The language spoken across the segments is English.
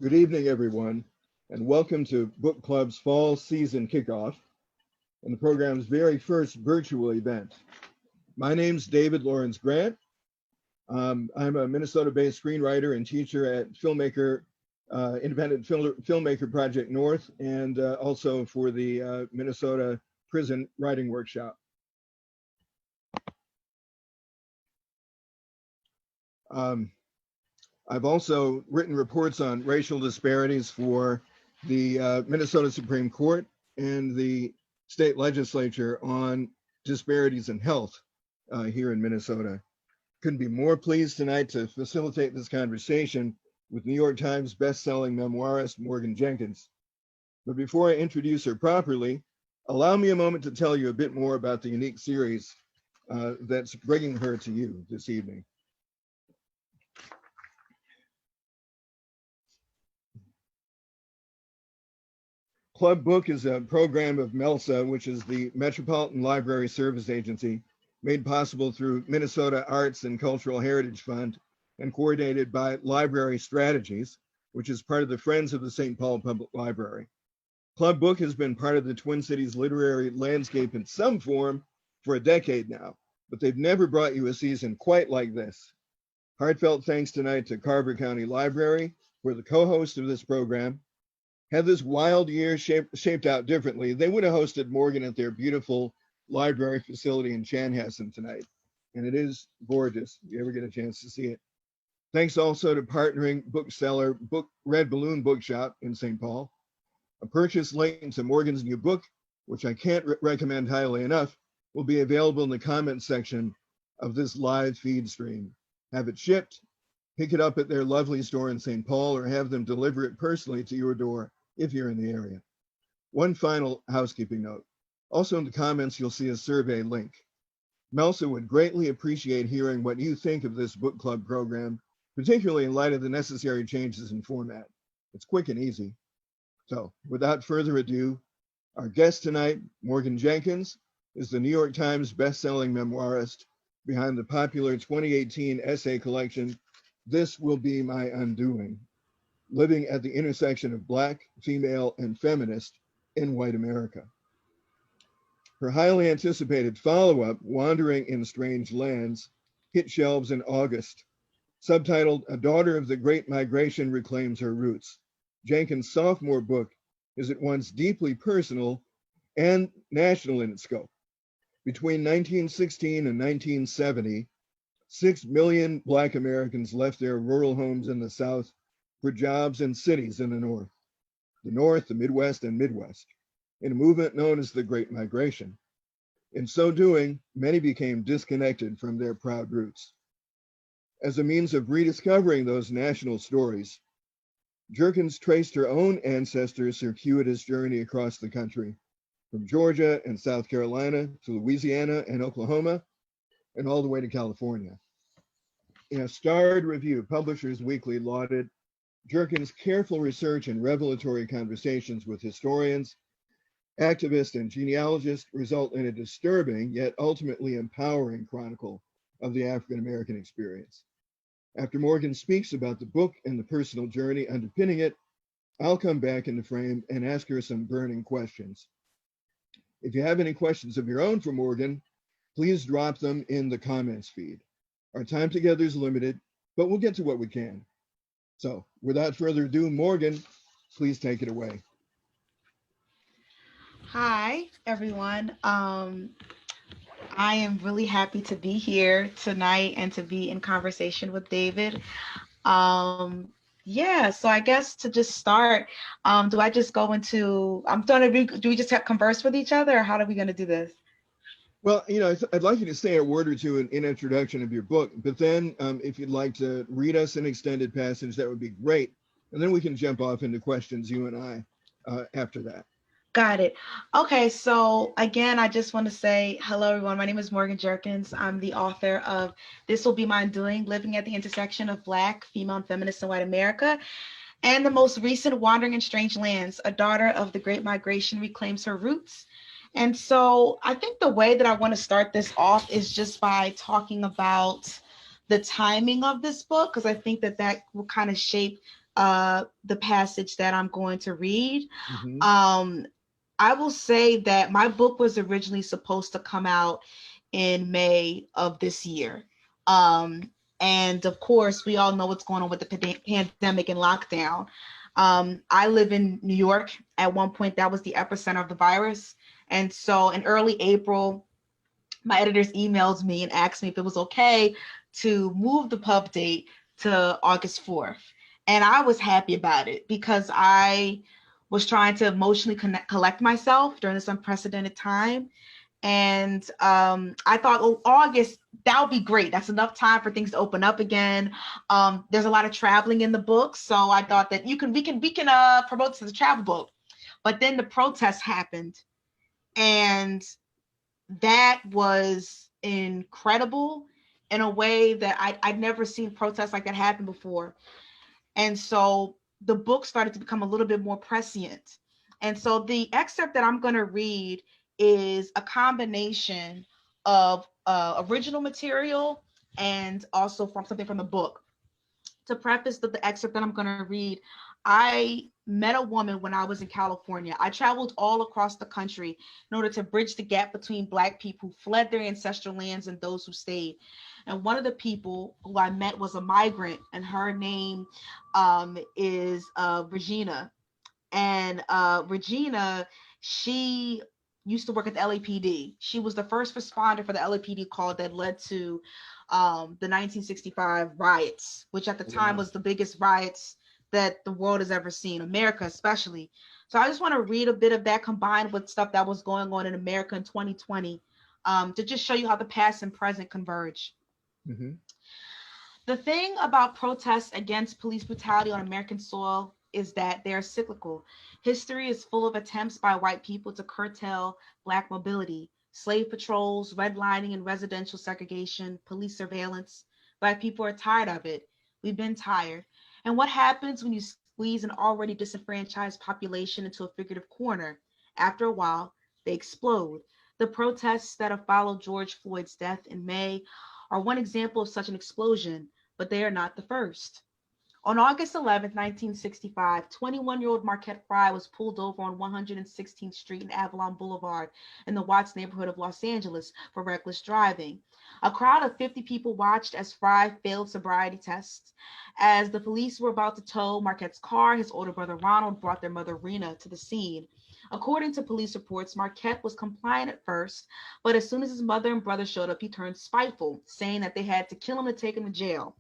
Good evening, everyone, and welcome to Book Club's fall season kickoff and the program's very first virtual event. My name's David Lawrence Grant. I'm a Minnesota-based screenwriter and teacher at Independent Filmmaker Project North, and also for the Minnesota Prison Writing Workshop. I've also written reports on racial disparities for the Minnesota Supreme Court and the state legislature on disparities in health here in Minnesota. Couldn't be more pleased tonight to facilitate this conversation with New York Times bestselling memoirist Morgan Jerkins. But before I introduce her properly, allow me a moment to tell you a bit more about the unique series that's bringing her to you this evening. Club Book is a program of MELSA, which is the Metropolitan Library Service Agency, made possible through Minnesota Arts and Cultural Heritage Fund and coordinated by Library Strategies, which is part of the Friends of the St. Paul Public Library. Club Book has been part of the Twin Cities literary landscape in some form for a decade now, but they've never brought you a season quite like this. Heartfelt thanks tonight to Carver County Library for the co-host of this program. Had this wild year shaped out differently, they would have hosted Morgan at their beautiful library facility in Chanhassen tonight. And it is gorgeous if you ever get a chance to see it. Thanks also to partnering bookseller Red Balloon Bookshop in St. Paul. A purchase link to Morgan's new book, which I can't recommend highly enough, will be available in the comments section of this live feed stream. Have it shipped, pick it up at their lovely store in St. Paul, or have them deliver it personally to your door if you're in the area. One final housekeeping note. Also in the comments, you'll see a survey link. MELSA would greatly appreciate hearing what you think of this book club program, particularly in light of the necessary changes in format. It's quick and easy. So without further ado, our guest tonight, Morgan Jerkins, is the New York Times bestselling memoirist behind the popular 2018 essay collection, This Will Be My Undoing: Living at the Intersection of Black, Female, and Feminist in White America. Her highly anticipated follow-up, Wandering in Strange Lands, hit shelves in August. Subtitled A Daughter of the Great Migration Reclaims Her Roots, Jenkins' sophomore book is at once deeply personal and national in its scope. Between 1916 and 1970, 6 million Black Americans left their rural homes in the South for jobs in cities in the North, the Midwest, and Midwest, in a movement known as the Great Migration. In so doing, many became disconnected from their proud roots. As a means of rediscovering those national stories, Jerkins traced her own ancestors' circuitous journey across the country, from Georgia and South Carolina to Louisiana and Oklahoma, and all the way to California. In a starred review, Publishers Weekly lauded Jerkins' careful research and revelatory conversations with historians, activists, and genealogists result in a disturbing yet ultimately empowering chronicle of the African-American experience. After Morgan speaks about the book and the personal journey underpinning it, I'll come back into frame and ask her some burning questions. If you have any questions of your own for Morgan, please drop them in the comments feed. Our time together is limited, but we'll get to what we can. So without further ado, Morgan, please take it away. Hi, everyone. I am really happy to be here tonight and to be in conversation with David. So I guess to just start, do I just go into, do we just converse with each other, or how are we going to do this? Well, I'd like you to say a word or two in introduction of your book, but then if you'd like to read us an extended passage, that would be great. And then we can jump off into questions, you and I, after that. Got it. Okay, so again, I just want to say hello, everyone. My name is Morgan Jerkins. I'm the author of This Will Be My Undoing: Living at the Intersection of Black, Female, and Feminist in White America, and the most recent, Wandering in Strange Lands: A Daughter of the Great Migration Reclaims Her Roots. And so I think the way that I want to start this off is just by talking about the timing of this book, because I think that will kind of shape the passage that I'm going to read. Mm-hmm. I will say that my book was originally supposed to come out in May of this year. And of course, we all know what's going on with the pandemic and lockdown. I live in New York. At one point, that was the epicenter of the virus. And so in early April, my editors emailed me and asked me if it was okay to move the pub date to August 4th. And I was happy about it because I was trying to emotionally collect myself during this unprecedented time. And I thought, oh, August, that would be great. That's enough time for things to open up again. There's a lot of traveling in the book, so I thought that we can promote this as a travel book. But then the protests happened, and that was incredible in a way that I'd never seen protests like that happen before. And so the book started to become a little bit more prescient. And so the excerpt that I'm going to read is a combination of original material and also from something from the book. To preface the excerpt that I'm going to read, I met a woman when I was in California. I traveled all across the country in order to bridge the gap between Black people who fled their ancestral lands and those who stayed. And one of the people who I met was a migrant, and her name is Regina. And Regina, she used to work at the LAPD. She was the first responder for the LAPD call that led to the 1965 riots, which at the time was the biggest riots that the world has ever seen, America especially. So I just want to read a bit of that combined with stuff that was going on in America in 2020 to just show you how the past and present converge. Mm-hmm. The thing about protests against police brutality on American soil is that they are cyclical. History is full of attempts by white people to curtail Black mobility, slave patrols, redlining and residential segregation, police surveillance. Black people are tired of it. We've been tired. And what happens when you squeeze an already disenfranchised population into a figurative corner? After a while, they explode. The protests that have followed George Floyd's death in May are one example of such an explosion, but they are not the first. On August 11, 1965, 21-year-old Marquette Fry was pulled over on 116th Street and Avalon Boulevard in the Watts neighborhood of Los Angeles for reckless driving. A crowd of 50 people watched as Fry failed sobriety tests. As the police were about to tow Marquette's car, his older brother Ronald brought their mother Rena to the scene. According to police reports, Marquette was compliant at first, but as soon as his mother and brother showed up, he turned spiteful, saying that they had to kill him to take him to jail.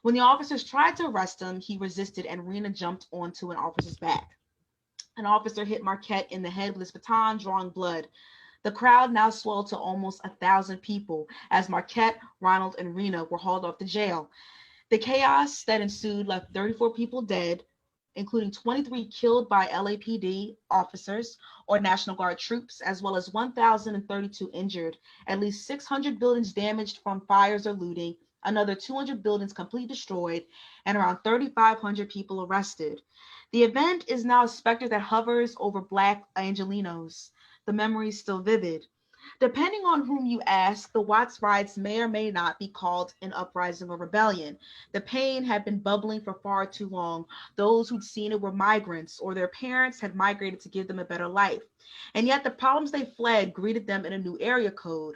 When the officers tried to arrest him, he resisted and Rena jumped onto an officer's back. An officer hit Marquette in the head with his baton, drawing blood. The crowd now swelled to almost 1,000 people as Marquette, Ronald, and Rena were hauled off to jail. The chaos that ensued left 34 people dead, including 23 killed by LAPD officers or National Guard troops, as well as 1,032 injured, at least 600 buildings damaged from fires or looting, another 200 buildings completely destroyed, and around 3,500 people arrested. The event is now a specter that hovers over Black Angelenos. The memory is still vivid. Depending on whom you ask, the Watts riots may or may not be called an uprising or rebellion. The pain had been bubbling for far too long. Those who'd seen it were migrants, or their parents had migrated to give them a better life. And yet the problems they fled greeted them in a new area code.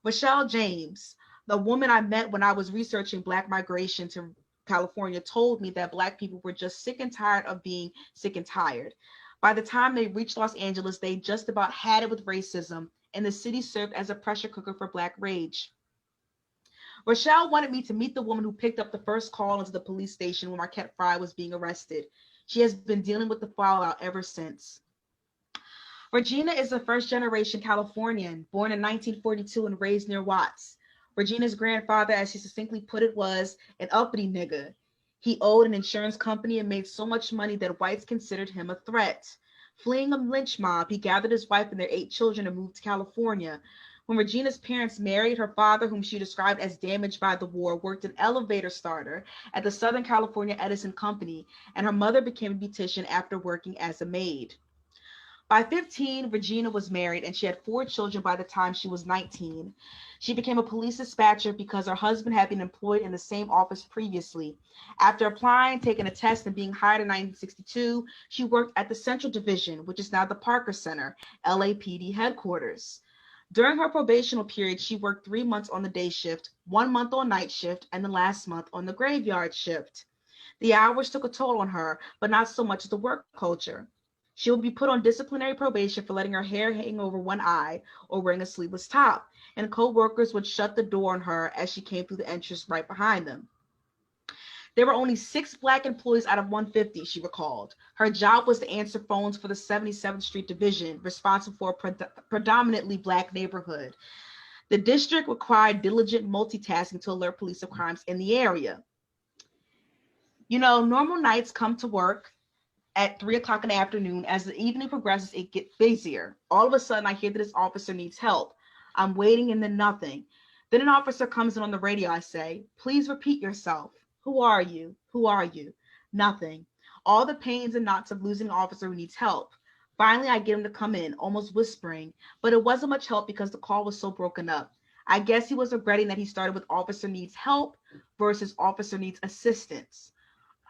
Rochelle James, the woman I met when I was researching Black migration to California, told me that Black people were just sick and tired of being sick and tired. By the time they reached Los Angeles, they just about had it with racism, and the city served as a pressure cooker for Black rage. Rochelle wanted me to meet the woman who picked up the first call into the police station when Marquette Fry was being arrested. She has been dealing with the fallout ever since. Regina is a first-generation Californian, born in 1942 and raised near Watts. Regina's grandfather, as he succinctly put it, was an uppity nigga. He owed an insurance company and made so much money that whites considered him a threat. Fleeing a lynch mob, he gathered his wife and their 8 children and moved to California. When Regina's parents married, her father, whom she described as damaged by the war, worked an elevator starter at the Southern California Edison Company, and her mother became a beautician after working as a maid. By 15, Regina was married and she had 4 children by the time she was 19. She became a police dispatcher because her husband had been employed in the same office previously. After applying, taking a test, and being hired in 1962, she worked at the Central Division, which is now the Parker Center, LAPD headquarters. During her probational period, she worked 3 months on the day shift, 1 month on night shift, and the last month on the graveyard shift. The hours took a toll on her, but not so much as the work culture. She would be put on disciplinary probation for letting her hair hang over one eye or wearing a sleeveless top, and co-workers would shut the door on her as she came through the entrance right behind them. There were only 6 Black employees out of 150, she recalled. Her job was to answer phones for the 77th Street Division, responsible for a predominantly Black neighborhood. The district required diligent multitasking to alert police of crimes in the area. You know, normal nights come to work at 3 o'clock in the afternoon. As the evening progresses, it gets busier. All of a sudden, I hear that this officer needs help. I'm waiting and then nothing. Then an officer comes in on the radio. I say, please repeat yourself. Who are you? Who are you? Nothing. All the pains and knots of losing an officer who needs help. Finally, I get him to come in, almost whispering, but it wasn't much help because the call was so broken up. I guess he was regretting that he started with officer needs help versus officer needs assistance.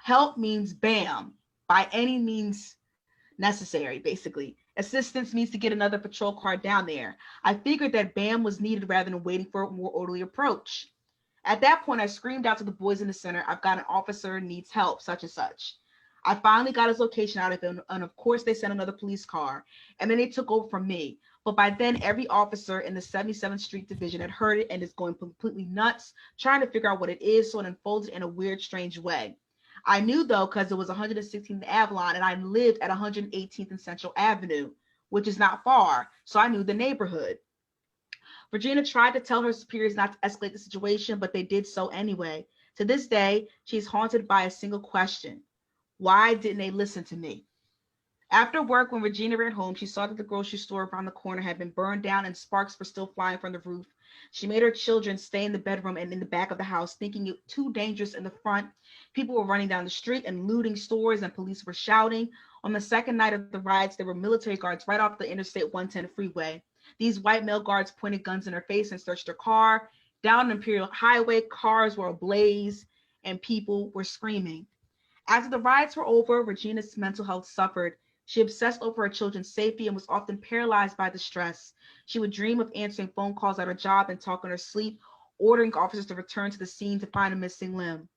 Help means bam, by any means necessary, basically. Assistance means to get another patrol car down there. I figured that bam was needed rather than waiting for a more orderly approach. At that point, I screamed out to the boys in the center, I've got an officer needs help, such and such. I finally got his location out of him, and of course they sent another police car, and then they took over from me. But by then, every officer in the 77th Street Division had heard it and is going completely nuts, trying to figure out what it is, so it unfolded in a weird, strange way. I knew, though, because it was 116th and Avalon, and I lived at 118th and Central Avenue, which is not far, so I knew the neighborhood. Regina tried to tell her superiors not to escalate the situation, but they did so anyway. To this day, she's haunted by a single question. Why didn't they listen to me? After work, when Regina ran home, she saw that the grocery store around the corner had been burned down and sparks were still flying from the roof. She made her children stay in the bedroom and in the back of the house, thinking it too dangerous in the front. People were running down the street and looting stores, and police were shouting. On the second night of the riots, there were military guards right off the Interstate 110 freeway. These white male guards pointed guns in her face and searched her car. Down Imperial Highway, cars were ablaze and people were screaming. After the riots were over, Regina's mental health suffered. She obsessed over her children's safety and was often paralyzed by the stress. She would dream of answering phone calls at her job and talk in her sleep, ordering officers to return to the scene to find a missing limb.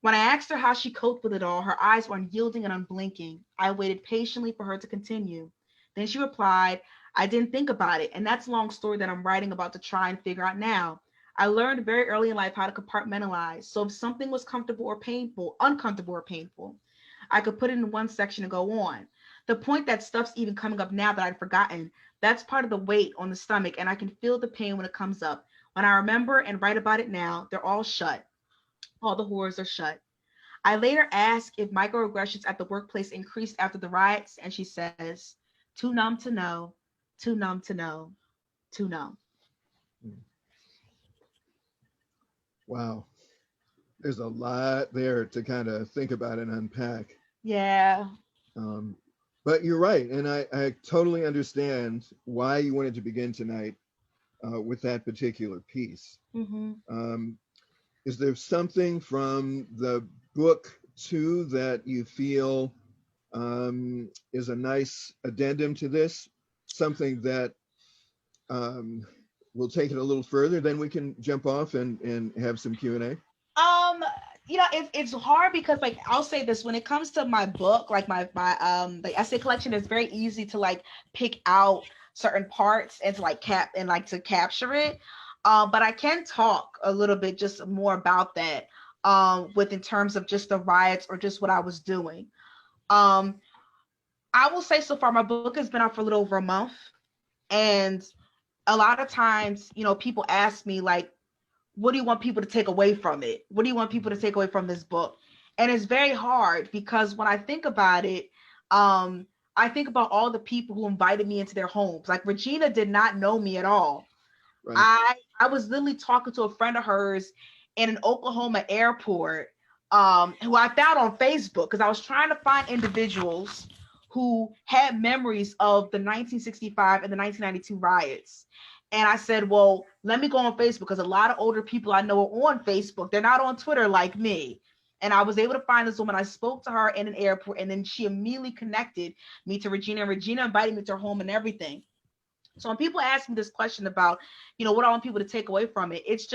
When I asked her how she coped with it all, her eyes were unyielding and unblinking. I waited patiently for her to continue. Then she replied, I didn't think about it, and that's a long story that I'm writing about to try and figure out now. I learned very early in life how to compartmentalize. So if something was uncomfortable or painful, I could put it in one section and go on. The point that stuff's even coming up now that I'd forgotten, that's part of the weight on the stomach, and I can feel the pain when it comes up. When I remember and write about it now, they're all shut. All the horrors are shut. I later ask if microaggressions at the workplace increased after the riots, and she says, too numb to know, too numb to know, too numb. Wow. There's a lot there to kind of think about and unpack. Yeah. But you're right. And I totally understand why you wanted to begin tonight with that particular piece. Mm-hmm. Is there something from the book too that you feel is a nice addendum to this? Something that we'll take it a little further, then we can jump off and have some Q&A. You know, it's hard because, like, I'll say this, when it comes to my book, like my the essay collection, it's very easy to like pick out certain parts and to like to capture it. But I can talk a little bit just more about that in terms of just the riots or just what I was doing. I will say so far my book has been out for a little over a month, and a lot of times, you know, people ask me like, what do you want people to take away from it? What do you want people to take away from this book? And it's very hard because when I think about it, I think about all the people who invited me into their homes. Like Regina did not know me at all. Right. I was literally talking to a friend of hers in an Oklahoma airport, who I found on Facebook because I was trying to find individuals who had memories of the 1965 and the 1992 riots. And I said, well, let me go on Facebook, because a lot of older people I know are on Facebook. They're not on Twitter like me. And I was able to find this woman. I spoke to her in an airport, and then she immediately connected me to Regina, and Regina invited me to her home and everything. So when people ask me this question about, what I want people to take away from it, it's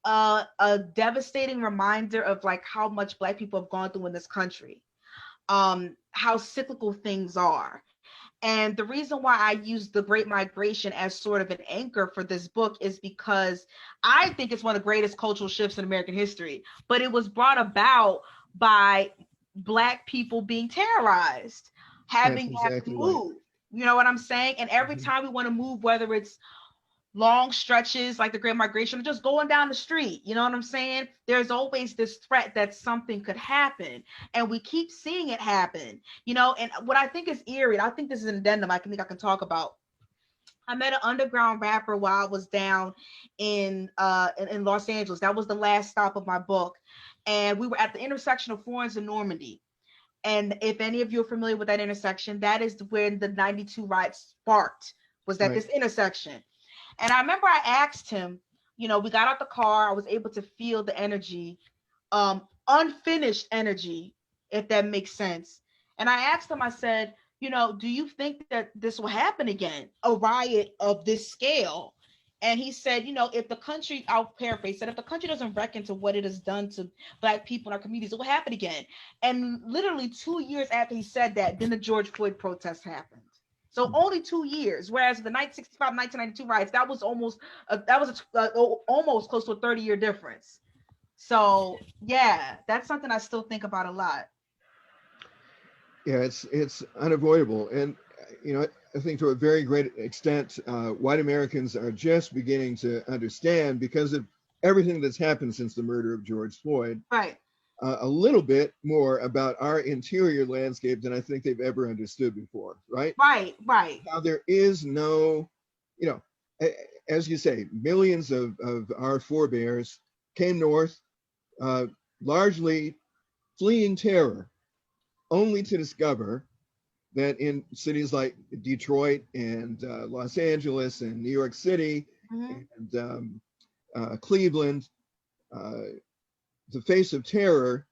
a devastating reminder of like how much Black people have gone through in this country, how cyclical things are. And the reason why I use the Great Migration as sort of an anchor for this book is because I think it's one of the greatest cultural shifts in American history, but it was brought about by Black people being terrorized, having to move. Right. You know what I'm saying? And every time we want to move, whether it's long stretches like the Great Migration, or just going down the street, you know what I'm saying? There's always this threat that something could happen, and we keep seeing it happen, And what I think is eerie, I think this is an addendum I can talk about. I met an underground rapper while I was down in Los Angeles. That was the last stop of my book, and we were at the intersection of Florence and Normandy. And if any of you are familiar with that intersection, that is when the 92 riots sparked, was at this intersection. And I remember I asked him, we got out the car, I was able to feel the energy, unfinished energy, if that makes sense. And I asked him, I said, do you think that this will happen again, a riot of this scale? And he said, if the country, I'll paraphrase, said, if the country doesn't reckon to what it has done to Black people in our communities, it will happen again. And literally 2 years after he said that, then the George Floyd protests happened. So only 2 years, whereas the 1965, 1992 riots, that was almost almost close to a 30-year difference. So yeah, that's something I still think about a lot. Yeah, it's unavoidable, and I think to a very great extent, white Americans are just beginning to understand, because of everything that's happened since the murder of George Floyd. Right. A little bit more about our interior landscape than I think they've ever understood before, right? Right. How there is no, as you say, millions of our forebears came north, largely fleeing terror, only to discover that in cities like Detroit and Los Angeles and New York City and Cleveland, the face of terror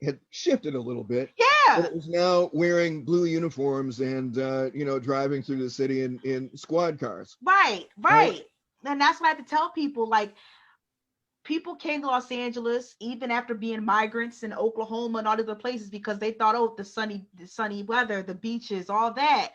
had shifted a little bit. Yeah. But it was now wearing blue uniforms and, driving through the city in squad cars. Right. And that's what I have to tell people. Like, people came to Los Angeles even after being migrants in Oklahoma and all other places, because they thought, the sunny weather, the beaches, all that.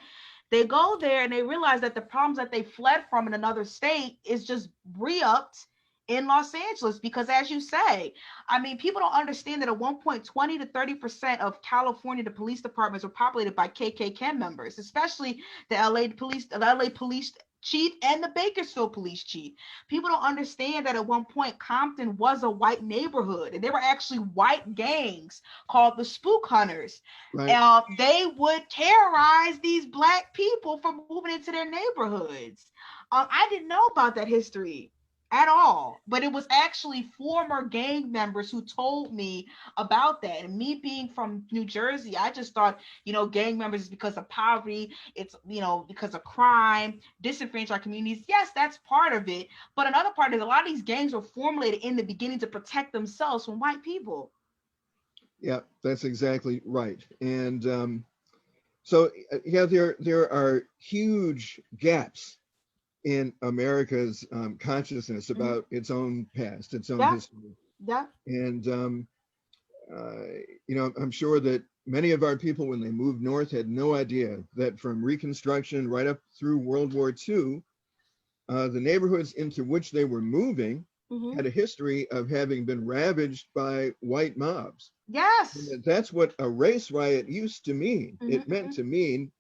They go there and they realize that the problems that they fled from in another state is just re-upped in Los Angeles, because as you say, I mean, people don't understand that at one point 20 to 30% of California, the police departments were populated by KKK members, especially the LA police chief and the Bakersfield police chief. People don't understand that at one point Compton was a white neighborhood, and there were actually white gangs called the Spook Hunters. Right. They would terrorize these Black people for moving into their neighborhoods. I didn't know about that history at all, but it was actually former gang members who told me about that. And me being from New Jersey, I just thought, gang members is because of poverty, it's because of crime, disenfranchised communities. Yes, that's part of it, but another part is a lot of these gangs were formulated in the beginning to protect themselves from white people. Yeah, that's exactly right. And so yeah, there are huge gaps in America's consciousness about its own past, its own history. Yeah. And, I'm sure that many of our people, when they moved north, had no idea that from Reconstruction right up through World War II, the neighborhoods into which they were moving had a history of having been ravaged by white mobs. Yes. And that's what a race riot used to mean. It meant to mean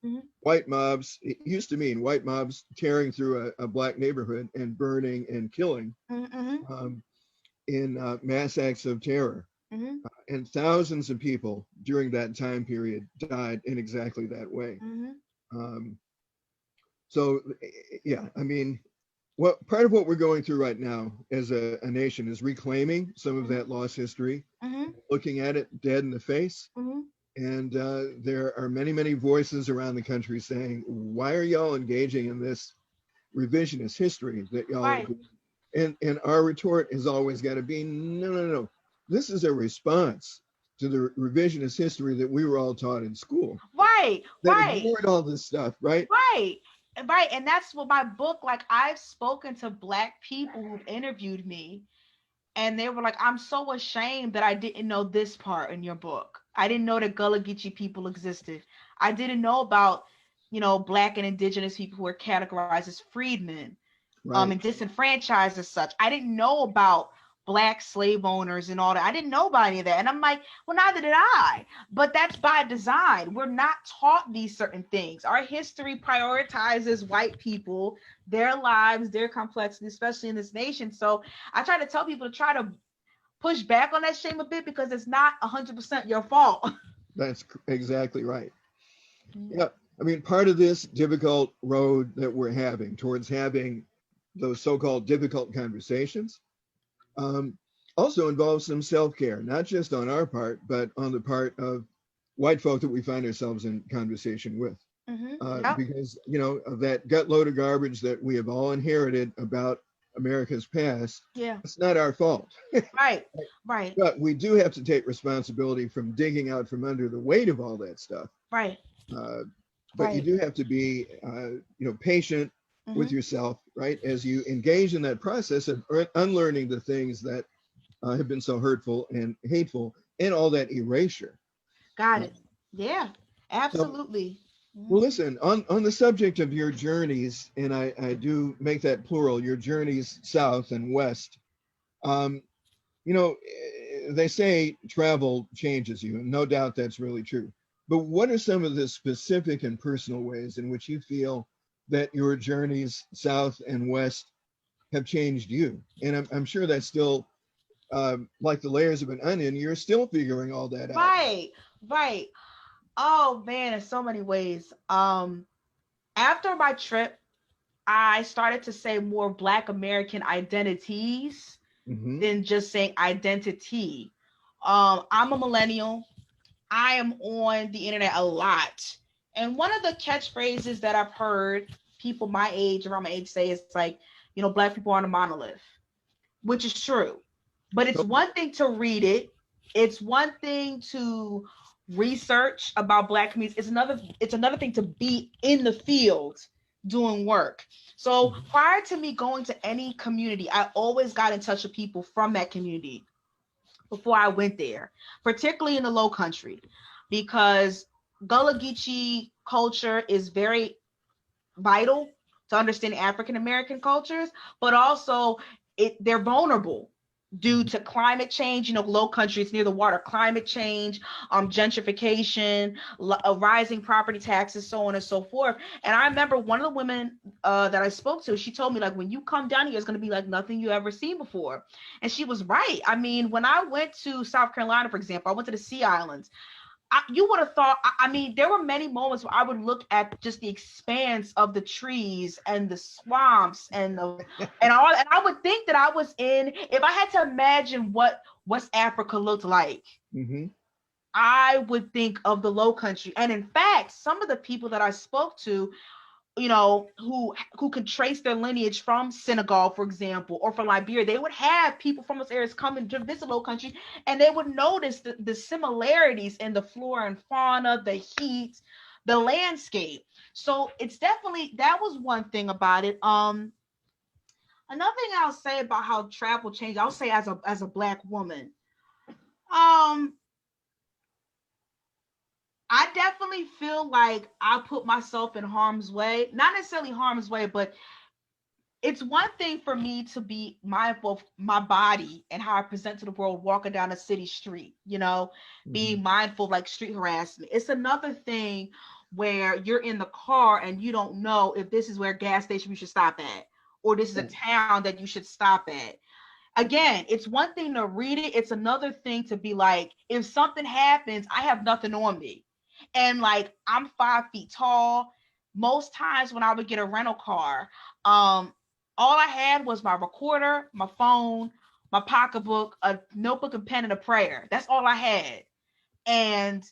white mobs. It used to mean white mobs tearing through a Black neighborhood and burning and killing in mass acts of terror. And thousands of people during that time period died in exactly that way. So, yeah, I mean, part of what we're going through right now as a nation is reclaiming some of that lost history, looking at it dead in the face, And there are many, many voices around the country saying, why are y'all engaging in this revisionist history that y'all are Right. doing? And our retort has always got to be, no, no, no. This is a response to the revisionist history that we were all taught in school Right. that Right. ignored all this stuff, right? Right. Right. And that's what my book, like I've spoken to Black people who've interviewed me, and they were like, I'm so ashamed that I didn't know this part in your book. I didn't know that Gullah Geechee people existed. I didn't know about, Black and indigenous people who are categorized as freedmen, Right. and disenfranchised as such. I didn't know about Black slave owners and all that. I didn't know about any of that. And I'm like, well, neither did I. But that's by design. We're not taught these certain things. Our history prioritizes white people, their lives, their complexity, especially in this nation. So I try to tell people to try to push back on that shame a bit, because it's not 100% your fault. That's exactly right. Yeah. I mean, part of this difficult road that we're having towards having those so-called difficult conversations um, also involves some self-care, not just on our part, but on the part of white folk that we find ourselves in conversation with. Yep. Because, of that gut load of garbage that we have all inherited about America's past, Yeah. it's not our fault. Right. Right. But we do have to take responsibility from digging out from under the weight of all that stuff. Right. Uh, but you Right. do have to be, patient with yourself, right? As you engage in that process of unlearning the things that have been so hurtful and hateful and all that erasure. Got Uh, it. Yeah. so, Absolutely. well, listen, on the subject of your journeys, and I do make that plural, your journeys south and west, um, they say travel changes you, and no doubt that's really true. But what are some of the specific and personal ways in which you feel that your journeys south and west have changed you? And I'm sure that's still like the layers of an onion, you're still figuring all that out. Right. Right. Oh man, in so many ways. After my trip, I started to say more Black American identities Hmm. than just saying identity. I'm a millennial. I am on the internet a lot. And one of the catchphrases that I've heard people my age, around my age, say is like, Black people aren't a monolith, which is true. But it's one thing to read it. It's one thing to research about Black communities. It's another thing to be in the field doing work. So prior to me going to any community, I always got in touch with people from that community before I went there, particularly in the Low Country, because Gullah Geechee culture is very vital to understand African American cultures, but also they're vulnerable due to climate change. Low country, it's near the water. Climate change, gentrification, rising property taxes, so on and so forth. And I remember one of the women that I spoke to, she told me, like, when you come down here, it's going to be like nothing you ever seen before. And she was right. I mean, when I went to South Carolina, for example, I went to the Sea Islands. You would have thought, I mean, there were many moments where I would look at just the expanse of the trees and the swamps and all, and I would think that I was in, if I had to imagine what West Africa looked like, Hmm. I would think of the Low Country. And in fact, some of the people that I spoke to, who could trace their lineage from Senegal, for example, or from Liberia, they would have people from those areas coming to visit Low Country, and they would notice the similarities in the flora and fauna, the heat, the landscape. So it's definitely, that was one thing about it. Another thing I'll say about how travel changed, I'll say as a Black woman, um, I definitely feel like I put myself in harm's way, not necessarily harm's way, but it's one thing for me to be mindful of my body and how I present to the world walking down a city street, Hmm. being mindful of like street harassment. It's another thing where you're in the car and you don't know if this is where gas station you should stop at, or this is a town that you should stop at. Again, it's one thing to read it. It's another thing to be like, if something happens, I have nothing on me. And like, I'm 5 feet tall. Most times when I would get a rental car, all I had was my recorder, my phone, my pocketbook, a notebook and pen, and a prayer. That's all I had. And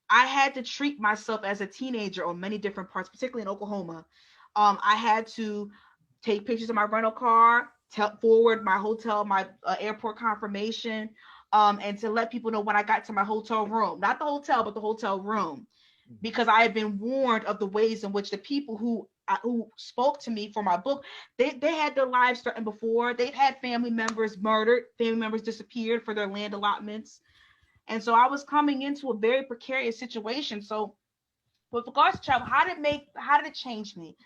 I had to treat myself as a teenager on many different parts, particularly in Oklahoma. I had to take pictures of my rental car, forward my hotel, my airport confirmation, and to let people know when I got to my hotel room, not the hotel, but the hotel room, because I had been warned of the ways in which the people who spoke to me for my book, they had their lives threatened before. They'd had family members murdered, family members disappeared for their land allotments. And so I was coming into a very precarious situation. So with regards to travel, how did it change me?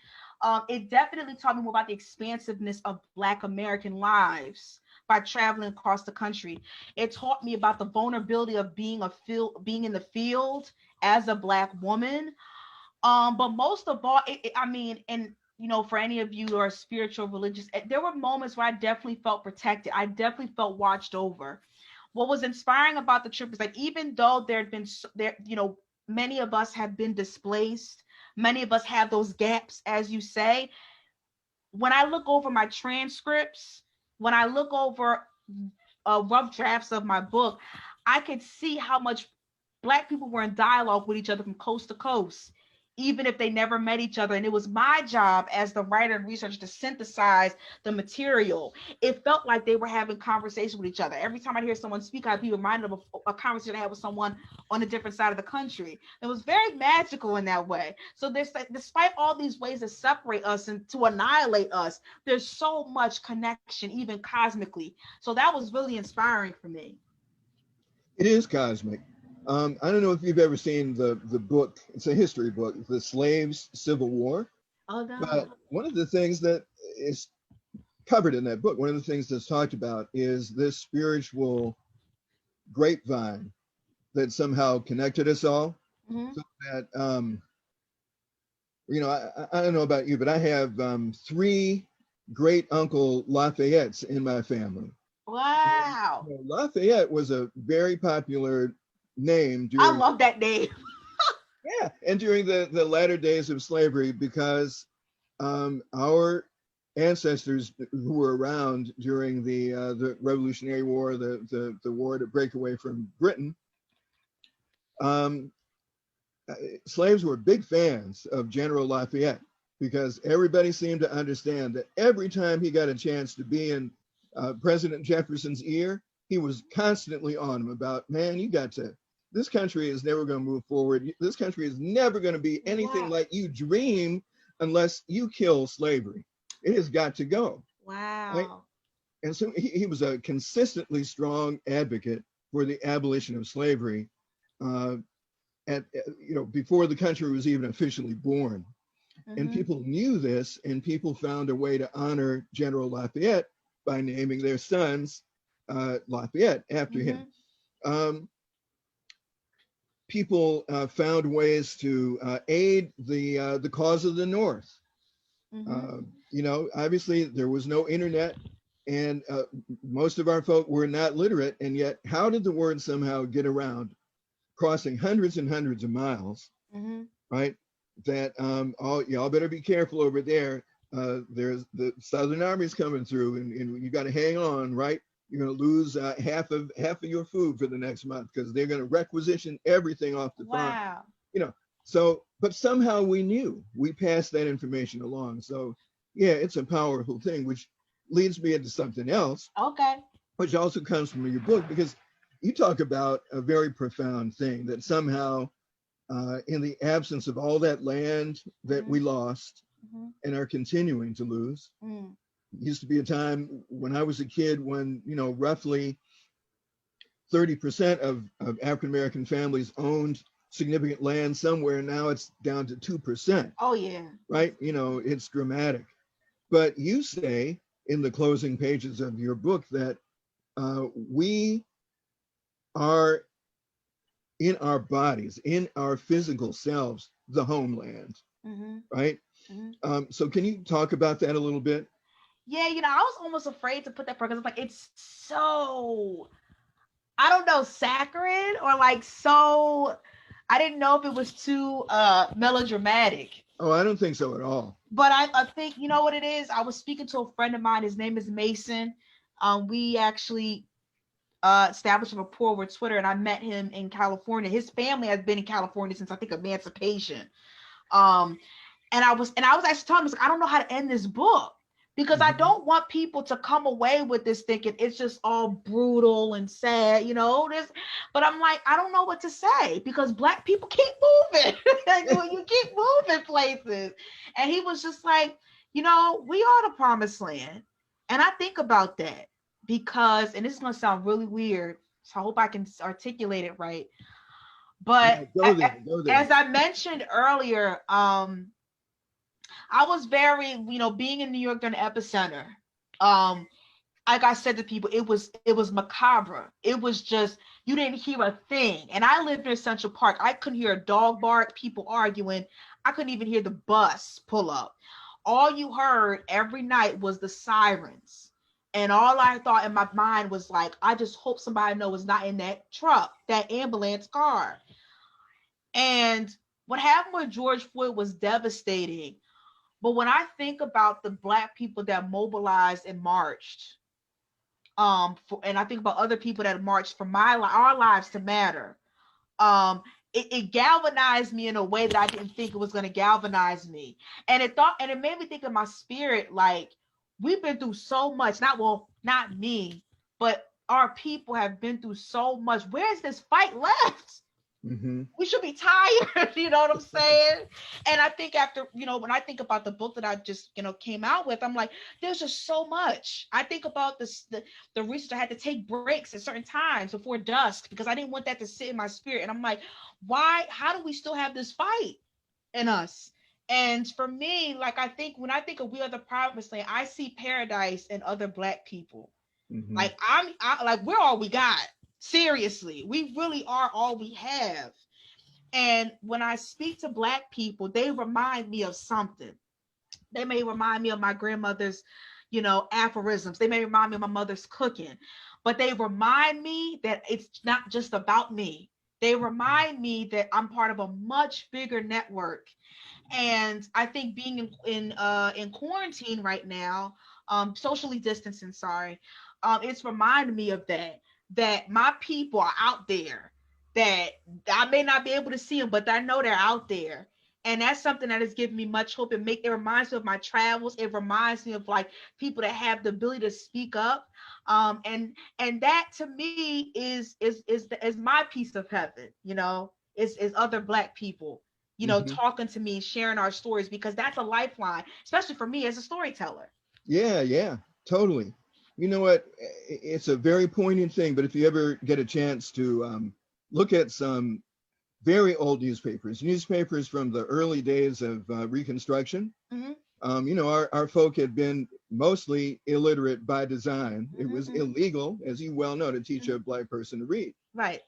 It definitely taught me more about the expansiveness of Black American lives by traveling across the country. It taught me about the vulnerability of being in the field as a Black woman. But most of all, I mean, and for any of you who are spiritual, religious, there were moments where I definitely felt protected. I definitely felt watched over. What was inspiring about the trip is like, even though there had been there, many of us have been displaced, many of us have those gaps, as you say. When I look over my transcripts, when I look over rough drafts of my book, I could see how much Black people were in dialogue with each other from coast to coast, even if they never met each other. And it was my job as the writer and researcher to synthesize the material. It felt like they were having conversation with each other. Every time I hear someone speak, I'd be reminded of a conversation I had with someone on a different side of the country. It was very magical in that way. So there's, despite all these ways that separate us and to annihilate us, there's so much connection, even cosmically. So that was really inspiring for me. It is cosmic. I don't know if you've ever seen the book. It's a history book, The Slaves' Civil War. Oh no. But one of the things that is covered in that book, one of the things that's talked about is this spiritual grapevine that somehow connected us all. Mm-hmm. So that, I don't know about you, but I have three great uncle Lafayettes in my family. Wow. And, Lafayette was a very popular name I during love that name. and during the latter days of slavery, because our ancestors who were around during the Revolutionary War, the war to break away from Britain, slaves were big fans of General Lafayette, because everybody seemed to understand that every time he got a chance to be in President Jefferson's ear, he was constantly on him about, man, this country is never going to move forward. This country is never going to be anything like you dream unless you kill slavery. It has got to go. Wow. Right? And so he was a consistently strong advocate for the abolition of slavery before the country was even officially born. Mm-hmm. And people knew this, and people found a way to honor General Lafayette by naming their sons Lafayette after him. People found ways to aid the cause of the North. Obviously there was no internet, and most of our folk were not literate, and yet how did the word somehow get around, crossing hundreds and hundreds of miles, right? That y'all better be careful over there. There's the Southern Army's coming through, and you got to hang on, right? You're going to lose half of your food for the next month, because they're going to requisition everything off the farm. So, but somehow we passed that information along. So yeah, it's a powerful thing, which leads me into something else. Okay. Which also comes from your book, because you talk about a very profound thing, that somehow in the absence of all that land that we lost and are continuing to lose, used to be a time when I was a kid when, roughly 30% of African-American families owned significant land somewhere. Now it's down to 2%. Oh, yeah. Right? It's dramatic. But you say in the closing pages of your book that we are, in our bodies, in our physical selves, the homeland, right? So can you talk about that a little bit? Yeah, I was almost afraid to put that because it's so, I don't know, saccharine, or so, I didn't know if it was too melodramatic. Oh, I don't think so at all. But I think, you know what it is? I was speaking to a friend of mine. His name is Mason. We actually established a rapport with Twitter, and I met him in California. His family has been in California since I think emancipation. And I was actually telling him, like, I don't know how to end this book because I don't want people to come away with this thinking it's just all brutal and sad, you know. But I'm like, I don't know what to say because Black people keep moving. You keep moving places. And he was just like, you know, we are the promised land. And I think about that because, and this is going to sound really weird, so I hope I can articulate it right. But go there. As I mentioned earlier, I was very, you know, being in New York during the epicenter. Like I said to people, it was macabre. It was just, you didn't hear a thing. And I lived near Central Park. I couldn't hear a dog bark, people arguing. I couldn't even hear the bus pull up. All you heard every night was the sirens. And all I thought in my mind was like, I just hope somebody knows it's not in that truck, that ambulance car. And what happened with George Floyd was devastating. But when I think about the Black people that mobilized and marched, and I think about other people that marched for our lives to matter, it galvanized me in a way that I didn't think it was going to galvanize me. And it made me think in my spirit, like, we've been through so much. Not me, but our people have been through so much. Where's this fight left? We should be tired, you know what I'm saying? And I think after, you know, when I think about the book that I just, you know, came out with, I'm like, there's just so much. I think about the research. I had to take breaks at certain times before dusk because I didn't want that to sit in my spirit. And I'm like, how do we still have this fight in us? And for me, like, when I think of We Are the Promised Land, I see paradise in other Black people. Like, like, we're all we got. Seriously, we really are all we have. And when I speak to Black people, they remind me of something. They may remind me of my grandmother's, you know, aphorisms. They may remind me of my mother's cooking, but they remind me that it's not just about me. They remind me that I'm part of a much bigger network. And I think being in quarantine right now, socially distancing, sorry, it's reminding me of that my people are out there, that I may not be able to see them, but I know they're out there. And that's something that has given me much hope. It reminds me of my travels. It reminds me of, like, people that have the ability to speak up. And that to me is my piece of heaven, you know, is other Black people, you know, talking to me, sharing our stories, because that's a lifeline, especially for me as a storyteller. Yeah, totally. You know what? It's a very poignant thing, but if you ever get a chance to look at some very old newspapers from the early days of Reconstruction, you know, our folk had been mostly illiterate by design. It was illegal, as you well know, to teach a Black person to read. Right.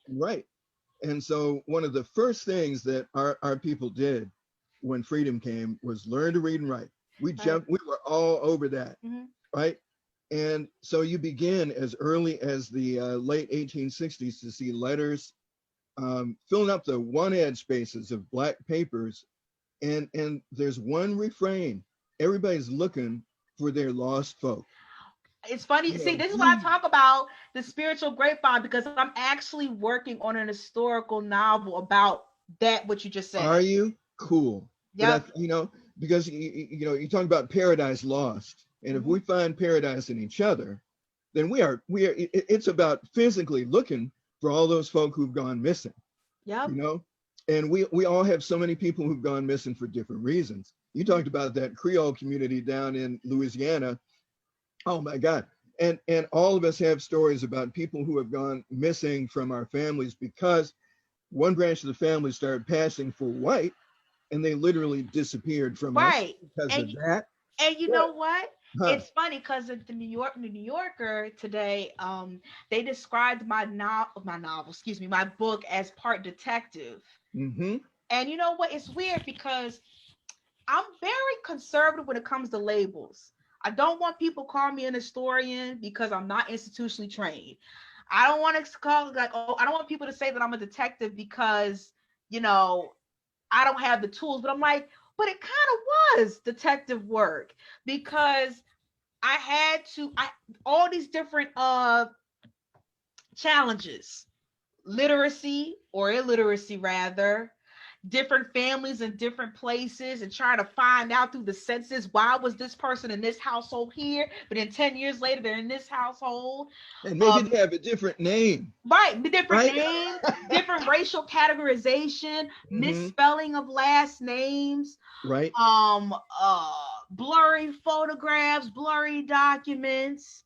And so one of the first things that our people did when freedom came was learn to read and write. We were all over that, right? And so you begin as early as the late 1860s to see letters filling up the one-ad spaces of Black papers. And there's one refrain: everybody's looking for their lost folk. It's funny. See, this is what I talk about, the spiritual grapevine, because I'm actually working on an historical novel about that, what you just said. Are you? Cool. Yeah. You know, because you know, you talk about paradise lost. And if we find paradise in each other, then we are, it's about physically looking for all those folk who've gone missing. Yeah. You know, and we all have so many people who've gone missing for different reasons. You talked about that Creole community down in Louisiana. Oh my God. And all of us have stories about people who have gone missing from our families because one branch of the family started passing for white and they literally disappeared from us because of that. And you know what? It's funny because the New Yorker today, they described my book as part detective. And you know what? It's weird because I'm very conservative when it comes to labels. I don't want people calling me an historian because I'm not institutionally trained. I don't want to call I don't want people to say that I'm a detective because, you know, I don't have the tools. But I'm like, but it kind of was detective work because I had to, all these different challenges, literacy or illiteracy rather, different families in different places, and trying to find out through the census, why was this person in this household here, but then 10 years later they're in this household. And maybe they have a different name, Right, the different right? names, different racial categorization, Hmm. misspelling of last names, Right. um blurry photographs, blurry documents.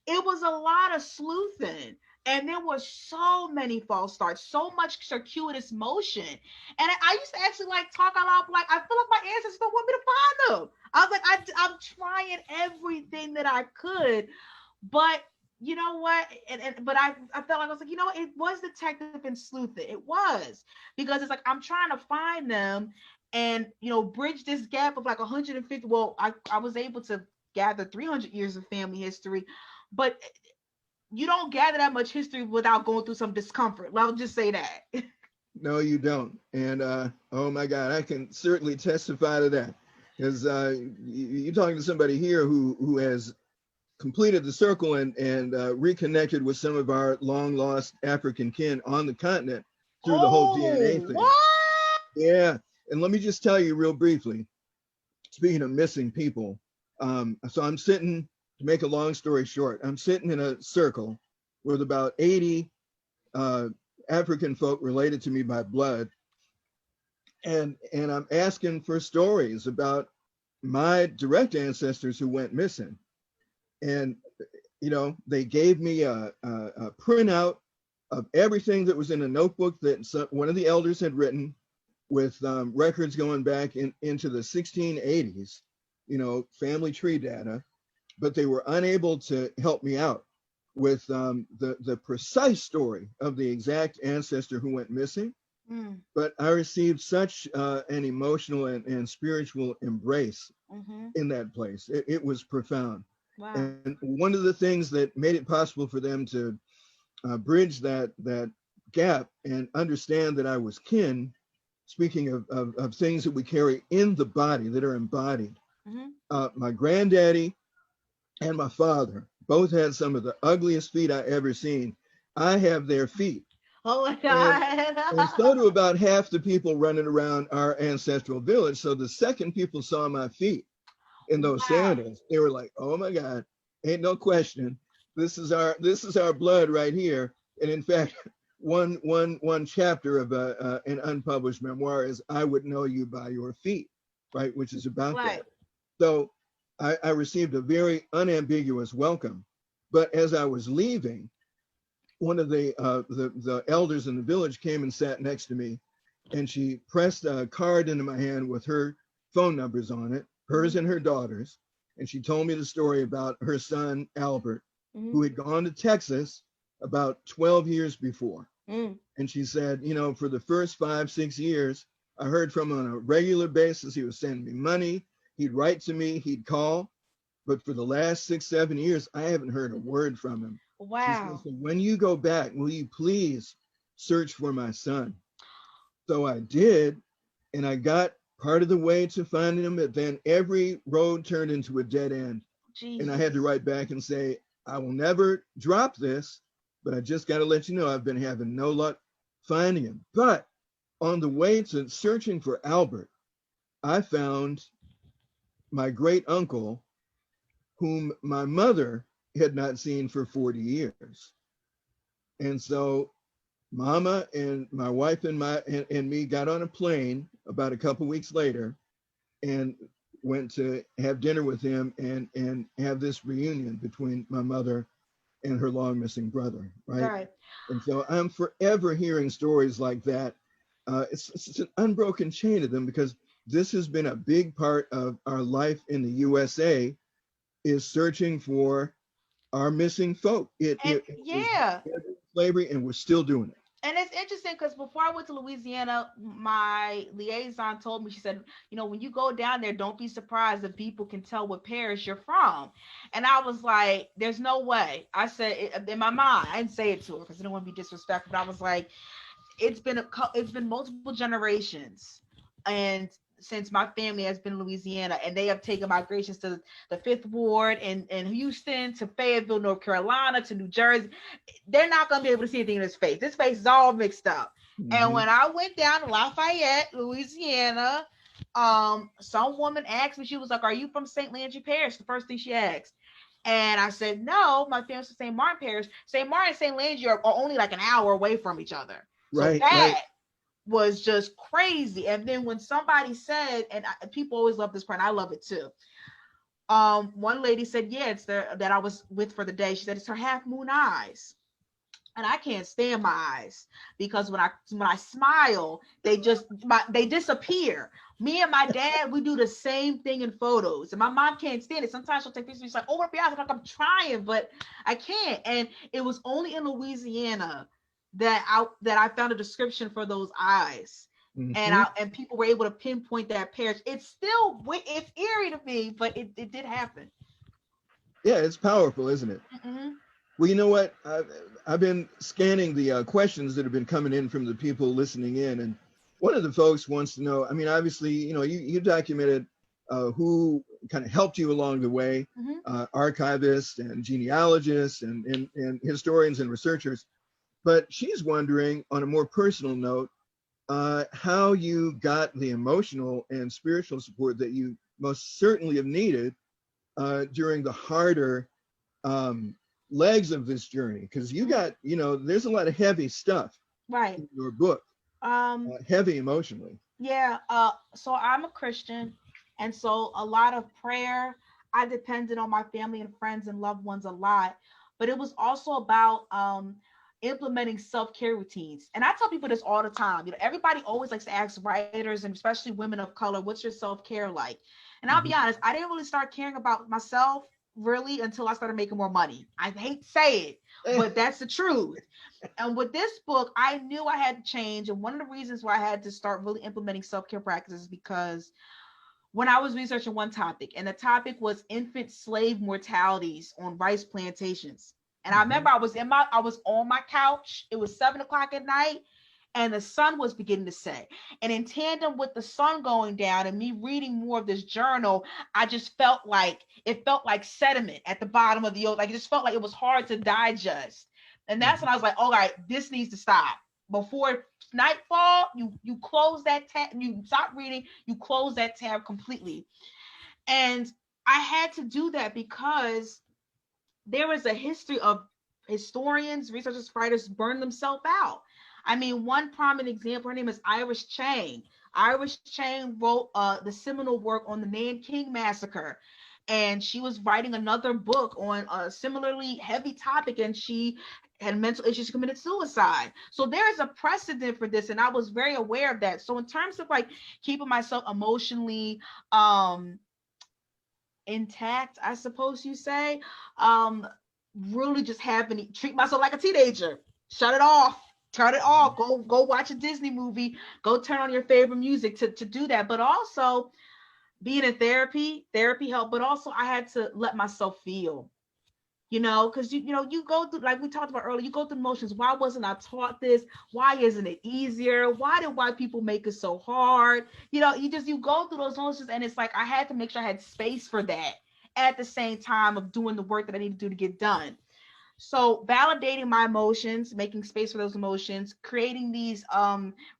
It was a lot of sleuthing, and there were so many false starts, so much circuitous motion. And I used to actually like talk out loud, like I feel like my ancestors don't want me to find them. I was like, I'm trying everything that I could, but you know what? But I felt like I was like, you know what? It was detective and sleuthing. It was, because it's like I'm trying to find them and bridge this gap of like 150. Well, I was able to gather 300 years of family history, but you don't gather that much history without going through some discomfort. I'll just say that. No, you don't. And oh my God, I can certainly testify to that, because you're talking to somebody here who has completed the circle and reconnected with some of our long lost African kin on the continent through the whole DNA Oh, thing. what? Yeah. And let me just tell you real briefly, speaking of missing people, so I'm sitting, to make a long story short, I'm sitting in a circle with about 80 uh, African folk related to me by blood, and I'm asking for stories about my direct ancestors who went missing. And they gave me a printout of everything that was in a notebook that one of the elders had written, with records going back into the 1680s, family tree data, but they were unable to help me out with the precise story of the exact ancestor who went missing. Mm. But I received such an emotional and spiritual embrace in that place. It was profound. Wow. And one of the things that made it possible for them to bridge that gap and understand that I was kin, speaking of things that we carry in the body that are embodied, my granddaddy and my father both had some of the ugliest feet I ever seen. I have their feet. Oh my And God. so do about half the people running around our ancestral village. So the second people saw my feet in those Wow. sandals, they were like, "Oh my God, ain't no question. This is our blood right here." And in fact, one chapter of an unpublished memoir is "I Would Know You by Your Feet," right, which is about Right. that. So I received a very unambiguous welcome. But as I was leaving, one of the elders in the village came and sat next to me, and she pressed a card into my hand with her phone numbers on it, hers and her daughter's. And she told me the story about her son, Albert, who had gone to Texas about 12 years before. And she said, for the first 5-6 years, I heard from him on a regular basis. He was sending me money. He'd write to me, he'd call. But for the last 6-7 years, I haven't heard a word from him. She said, Wow. so when you go back, will you please search for my son? So I did, and I got part of the way to finding him, but then every road turned into a dead end. Jesus. And I had to write back and say, I will never drop this, but I just got to let you know I've been having no luck finding him. But on the way to searching for Albert, I found my great uncle, whom my mother had not seen for 40 years. And so Mama and my wife and me got on a plane about a couple weeks later and went to have dinner with him and have this reunion between my mother and her long missing brother, right? Right. And so I'm forever hearing stories like that. It's an unbroken chain of them, because this has been a big part of our life in the USA, is searching for our missing folk. It was Yeah. slavery, and we're still doing it. And it's interesting because before I went to Louisiana, my liaison told me, she said, when you go down there, don't be surprised if people can tell what parish you're from. And I was like, there's no way. I said, in my mind, I didn't say it to her because I didn't want to be disrespectful, but I was like, it's been multiple generations. And since my family has been in Louisiana, and they have taken migrations to the Fifth Ward in Houston, to Fayetteville, North Carolina, to New Jersey. They're not going to be able to see anything in his face. This face is all mixed up. And when I went down to Lafayette, Louisiana, some woman asked me, she was like, "Are you from St. Landry Parish?" The first thing she asked. And I said, "No, my family's from St. Martin Parish." St. Martin and St. Landry are only like an hour away from each other. So that was just crazy. And then when somebody said, and people always love this part, and I love it too. One lady said, "Yeah, it's that I was with for the day." She said, "It's her half moon eyes." And I can't stand my eyes, because when I smile, they disappear. Me and my dad, we do the same thing in photos, and my mom can't stand it. Sometimes she'll take pictures. She's like, "Open up your eyes." I'm like, "I'm trying, but I can't." And it was only in Louisiana that I found a description for those eyes, and people were able to pinpoint that parish. It's eerie to me, but it did happen. Yeah, it's powerful, isn't it? Well, you know what? I've been scanning the questions that have been coming in from the people listening in, and one of the folks wants to know, I mean, obviously, you documented who kind of helped you along the way, archivists and genealogists and historians and researchers, but she's wondering, on a more personal note, how you got the emotional and spiritual support that you most certainly have needed during the harder legs of this journey, because you got, there's a lot of heavy stuff in your book, heavy emotionally. So I'm a Christian, and so a lot of prayer, I depended on my family and friends and loved ones a lot, but it was also about implementing self-care routines. And I tell people this all the time. Everybody always likes to ask writers, and especially women of color, what's your self-care like? And I'll be honest, I didn't really start caring about myself really until I started making more money. I hate to say it, but that's the truth. And with this book, I knew I had to change. And one of the reasons why I had to start really implementing self-care practices, because when I was researching one topic, and the topic was infant slave mortalities on rice plantations. And I remember I was on my couch. It was 7:00 at night, and the sun was beginning to set. And in tandem with the sun going down and me reading more of this journal, I just felt like sediment at the bottom of the ocean. Like, it just felt like it was hard to digest. And that's when I was like, all right, this needs to stop. Before nightfall, you close that tab, you stop reading, you close that tab completely. And I had to do that because there is a history of historians, researchers, writers burn themselves out. I mean, one prominent example, her name is Iris Chang. Iris Chang wrote the seminal work on the Nanking Massacre. And she was writing another book on a similarly heavy topic, and she had mental issues, committed suicide. So there is a precedent for this, and I was very aware of that. So in terms of like keeping myself emotionally intact, I suppose you say, really just having to treat myself like a teenager. Shut it off. Turn it off. Go watch a Disney movie. Go turn on your favorite music to do that. But also being in therapy helped. But also I had to let myself feel, because you go through, like we talked about earlier, you go through emotions. Why wasn't I taught this? Why isn't it easier? Why did white people make it so hard? You go through those emotions, and it's like I had to make sure I had space for that at the same time of doing the work that I need to do to get done. So validating my emotions, making space for those emotions, creating these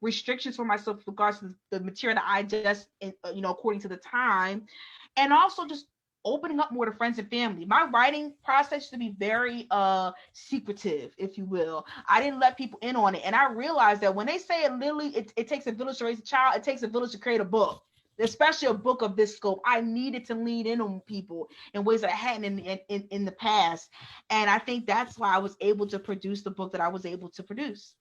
restrictions for myself with regards to the material that I just, according to the time, and also just opening up more to friends and family. My writing process used to be very secretive, if you will. I didn't let people in on it. And I realized that when they say it takes a village to raise a child, it takes a village to create a book. Especially a book of this scope, I needed to lean in on people in ways that I hadn't in the past. And I think that's why I was able to produce the book that I was able to produce.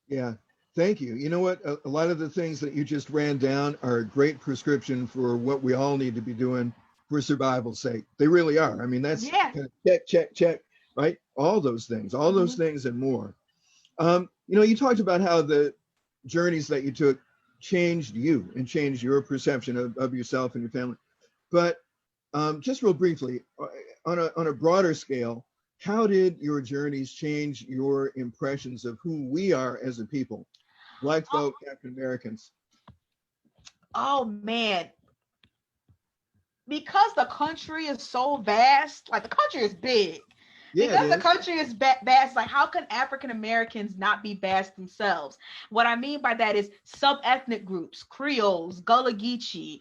Yeah, thank you. You know what? A lot of the things that you just ran down are a great prescription for what we all need to be doing for survival's sake. They really are. I mean, that's kind of check, right? All those things and more. You talked about how the journeys that you took changed you and changed your perception of yourself and your family. But just real briefly, on a broader scale, how did your journeys change your impressions of who we are as a people, Black folk, African Americans? Oh man, because the country is so vast, like the country is big. Yeah, it Because the is. country is vast, like how can African Americans not be vast themselves? What I mean by that is sub-ethnic groups, Creoles, Gullah Geechee,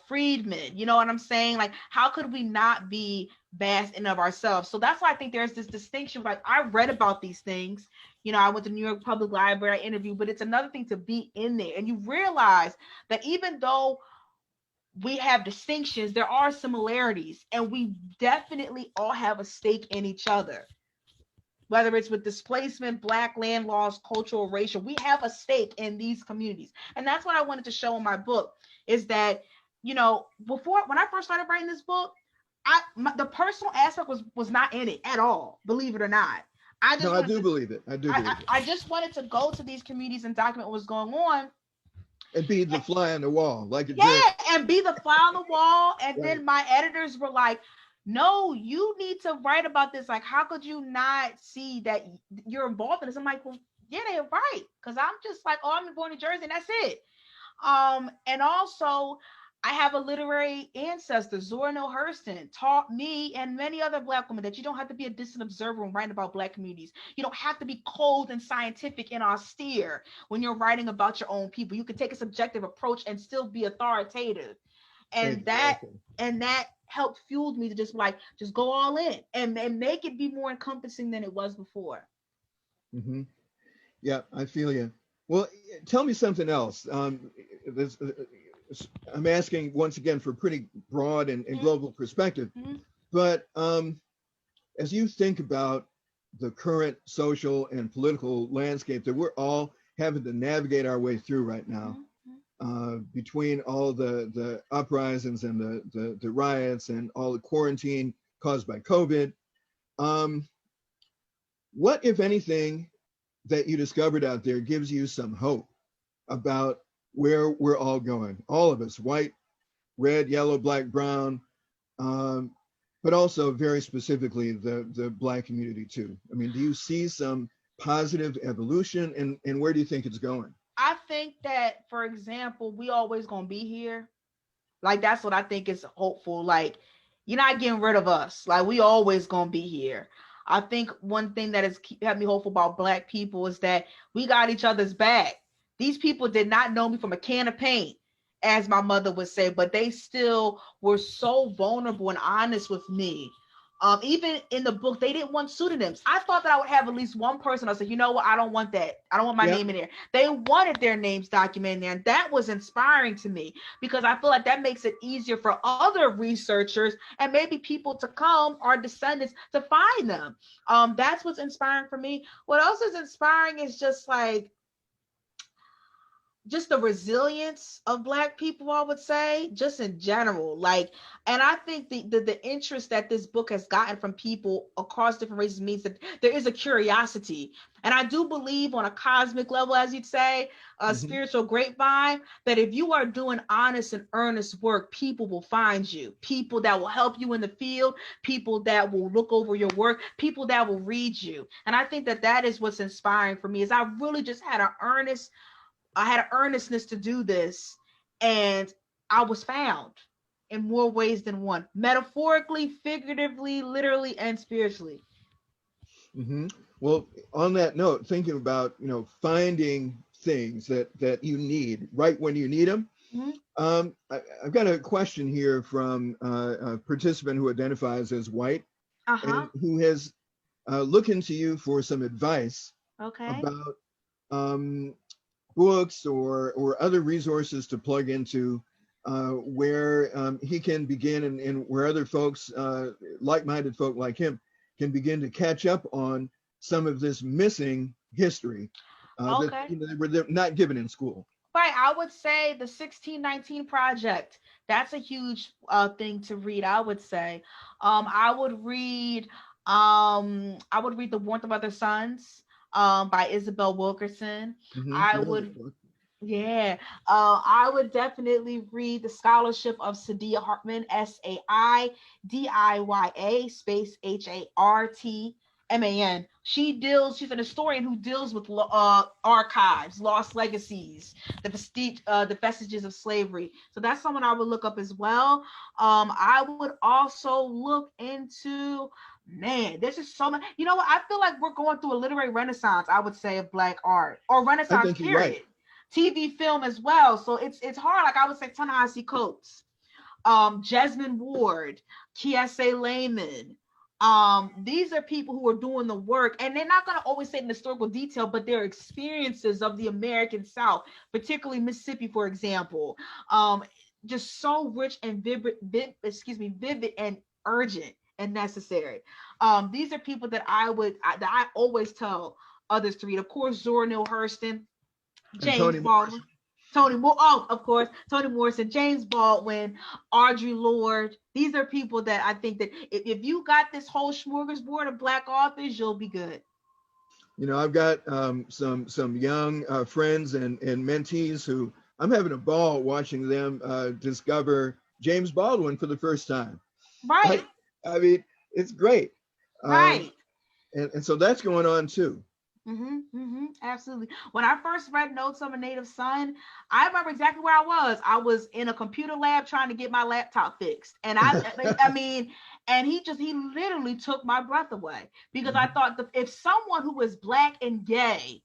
freedmen. You know what I'm saying? Like, how could we not be vast in of ourselves? So that's why I think there's this distinction. Like, I read about these things. You know, I went to New York Public Library, I interviewed, but it's another thing to be in there and you realize that even though we have distinctions, there are similarities, and we definitely all have a stake in each other. Whether it's with displacement, Black land laws, cultural, racial, we have a stake in these communities. And that's what I wanted to show in my book is that, you know, before when I first started writing this book, the personal aspect was not in it at all, believe it or not. I No, just I wanted do to believe it. I do believe it. I just wanted to go to these communities and document what was going on. And be the fly on the wall, like a jerk. Yeah, and be the fly on the wall. And Right. then my editors were like, no, you need to write about this. Like, how could you not see that you're involved in this? I'm like, well, yeah, they're right. Because I'm just like, oh, I'm born in Jersey and that's it. And also I have a literary ancestor, Zora Neale Hurston, taught me and many other Black women that you don't have to be a distant observer when writing about Black communities. You don't have to be cold and scientific and austere when you're writing about your own people. You can take a subjective approach and still be authoritative. And that Exactly. and that helped fueled me to just like just go all in and make it be more encompassing than it was before. Hmm. Yeah, I feel you. Well, tell me something else. This, I'm asking once again for a pretty broad and Mm-hmm. global perspective, Mm-hmm. but as you think about the current social and political landscape that we're all having to navigate our way through right now, Mm-hmm. between all the uprisings and the riots and all the quarantine caused by COVID, um, what, if anything, that you discovered out there gives you some hope about where we're all going? All of us, white, red, yellow, black, brown, um, but also very specifically the Black community too. I mean, do you see some positive evolution, and where do you think it's going? I think that, for example, we always gonna be here. Like that's what I think is hopeful. Like you're not getting rid of us. Like we always gonna be here. I think one thing that has kept me hopeful about Black people is that we got each other's back. These people did not know me from a can of paint, as my mother would say, but they still were so vulnerable and honest with me. Even in the book, they didn't want pseudonyms. I thought that I would have at least one person. I said, you know what? I don't want that. I don't want my Yeah. name in there. They wanted their names documented there, and that was inspiring to me because I feel like that makes it easier for other researchers and maybe people to come, our descendants, to find them. That's what's inspiring for me. What else is inspiring is just the resilience of Black people, I would say, just in general. Like, and I think the interest that this book has gotten from people across different races means that there is a curiosity. And I do believe on a cosmic level, as you'd say, a Hmm. spiritual grapevine, that if you are doing honest and earnest work, people will find you. People that will help you in the field, people that will look over your work, people that will read you. And I think that that is what's inspiring for me is I really just had an earnest I had an earnestness to do this, and I was found in more ways than one, metaphorically, figuratively, literally, and spiritually. Hmm. Well, on that note, thinking about finding things that you need right when you need them. Mm-hmm. I've got a question here from a participant who identifies as white Uh-huh. and who has looked into you for some advice Okay. about um, books or other resources to plug into where he can begin and where other folks, like-minded folk like him, can begin to catch up on some of this missing history that Okay. they were not given in school. Right. I would say the 1619 Project. That's a huge thing to read, I would say. I would read The Warmth of Other Suns by Isabel Wilkerson. Hmm. I Love would that book. Yeah, I would definitely read The Scholarship of Saidiya Hartman, Saidiya space Hartman. MAN. She's an historian who deals with archives, lost legacies, the vestiges of slavery. So that's someone I would look up as well. I would also look into, man, this is so much. You know what? I feel like we're going through a literary renaissance, I would say, of Black art, or I Renaissance think you're period. right. TV, film as well. So it's hard. Like I would say, Ta-Nehisi Coates, Jesmyn Ward, Kiese Layman. These are people who are doing the work, and they're not going to always say in historical detail, but their experiences of the American South, particularly Mississippi, for example, just so rich and vivid and urgent and necessary. These are people that I always tell others to read. Of course, Zora Neale Hurston, And James Toni Baldwin. Toni Moore, oh, of course, Toni Morrison, James Baldwin, Audre Lorde. These are people that I think that if you got this whole smorgasbord of Black authors, you'll be good. You know, I've got some young friends and mentees who I'm having a ball watching them discover James Baldwin for the first time. Right. I mean, it's great. Right. And so that's going on too. Absolutely. When I first read Notes of a Native Son, I remember exactly where I was. I was in a computer lab trying to get my laptop fixed, and I mean, and he literally took my breath away, because I thought if someone who was Black and gay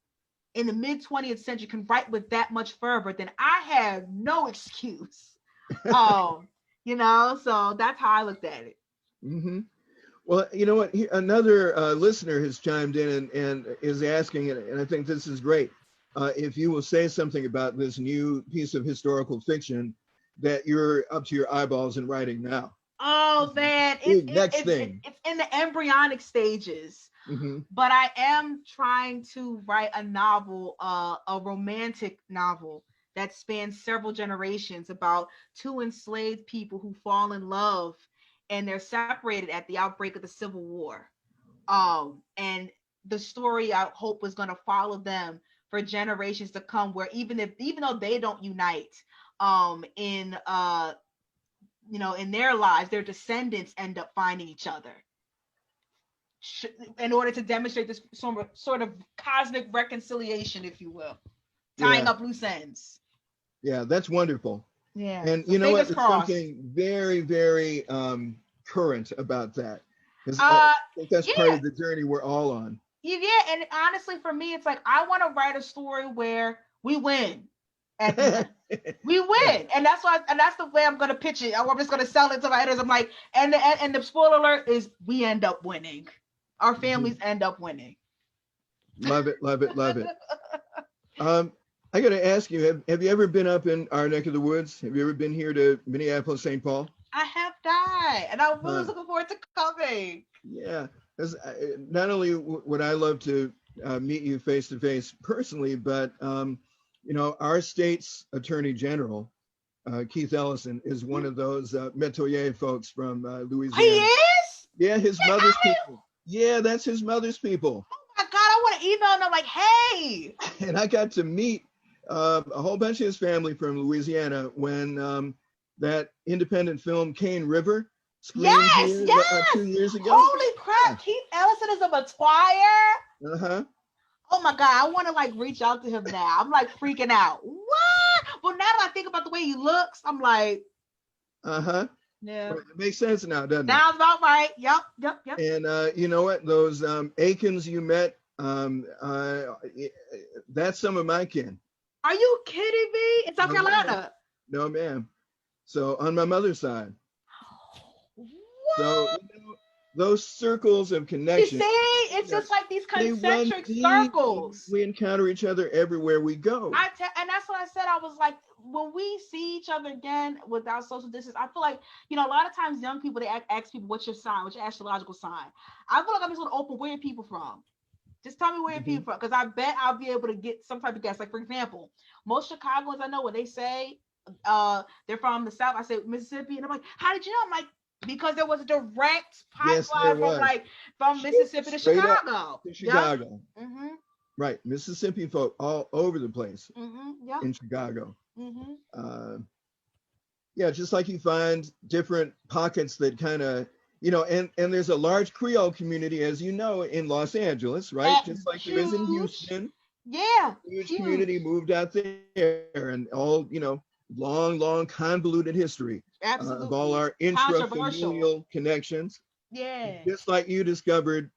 in the mid 20th century can write with that much fervor, then I have no excuse. You know, so that's how I looked at it. Well, you know what? Another listener has chimed in and is asking, and I think this is great, if you will say something about this new piece of historical fiction that you're up to your eyeballs in writing now. Oh man, it's in the embryonic stages. But I am trying to write a novel, a romantic novel that spans several generations, about two enslaved people who fall in love, and they're separated at the outbreak of the Civil War. And the story, I hope, was going to follow them for generations to come, where even though they don't unite, in their lives, their descendants end up finding each other in order to demonstrate this sort of cosmic reconciliation, if you will, tying up loose ends. Yeah, that's wonderful. Yeah. And you know what? There's something very, very current about that. Because I think that's part of the journey we're all on. Yeah, and honestly, for me, it's like I want to write a story where we win. At the end. We win, and that's the way I'm gonna pitch it. I'm just gonna sell it to my editors. I'm like, and the spoiler alert is we end up winning. Our families end up winning. Love it, love it, love it. I got to ask you, have you ever been up in our neck of the woods? Have you ever been here to Minneapolis, St. Paul? I have not, and I'm really looking forward to coming. Yeah, because not only would I love to meet you face to face personally, but our state's Attorney General, Keith Ellison, is one of those Metoyer folks from Louisiana. He is? Yeah, his mother's people. Yeah, that's his mother's people. Oh my God, I want to email them like, hey. And I got to meet a whole bunch of his family from Louisiana when that independent film Cane River screened here 2 years ago. Holy crap, Keith Ellison is a Metoyer? Oh my God, I want to like reach out to him now. I'm like freaking out. What? Well, now that I think about the way he looks, I'm like, yeah. Well, it makes sense now, doesn't it? Sounds about right. Yep. And you know what? Those Aikens you met, that's some of my kin. Are you kidding me? In South Carolina? No, ma'am. So on my mother's side. What? So those circles of connection. You see, it's just like these concentric circles. We encounter each other everywhere we go. And that's what I said. I was like, when we see each other again without social distance, I feel like, a lot of times young people, they ask people, what's your sign? What's your astrological sign? I feel like I'm just going to open, where are people from? Just tell me where you're people from, because I bet I'll be able to get some type of guess. Like, for example, most Chicagoans I know, when they say they're from the South, I say Mississippi, and I'm like, how did you know? I'm like, because there was a direct pipeline from Mississippi to Chicago. Chicago. Right, Mississippi folk all over the place in Chicago. Yeah, just like you find different pockets that kind of, you know, and there's a large Creole community, as you know, in Los Angeles, right? Just like there is in Houston. Yeah, Huge community moved out there, and all, you know, long convoluted history of all our intrafamilial connections. Yeah. Just like you discovered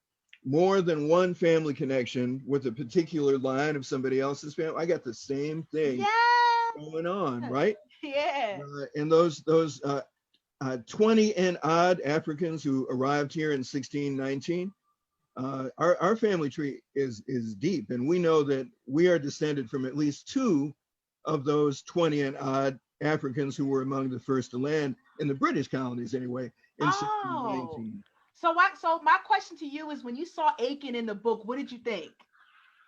more than one family connection with a particular line of somebody else's family, I got the same thing going on, right? Yeah. And those 20 and odd Africans who arrived here in 1619, our family tree is deep, and we know that we are descended from at least two of those 20 and odd Africans who were among the first to land in the British colonies, anyway, in 1619. So my question to you is, when you saw Aiken in the book, what did you think?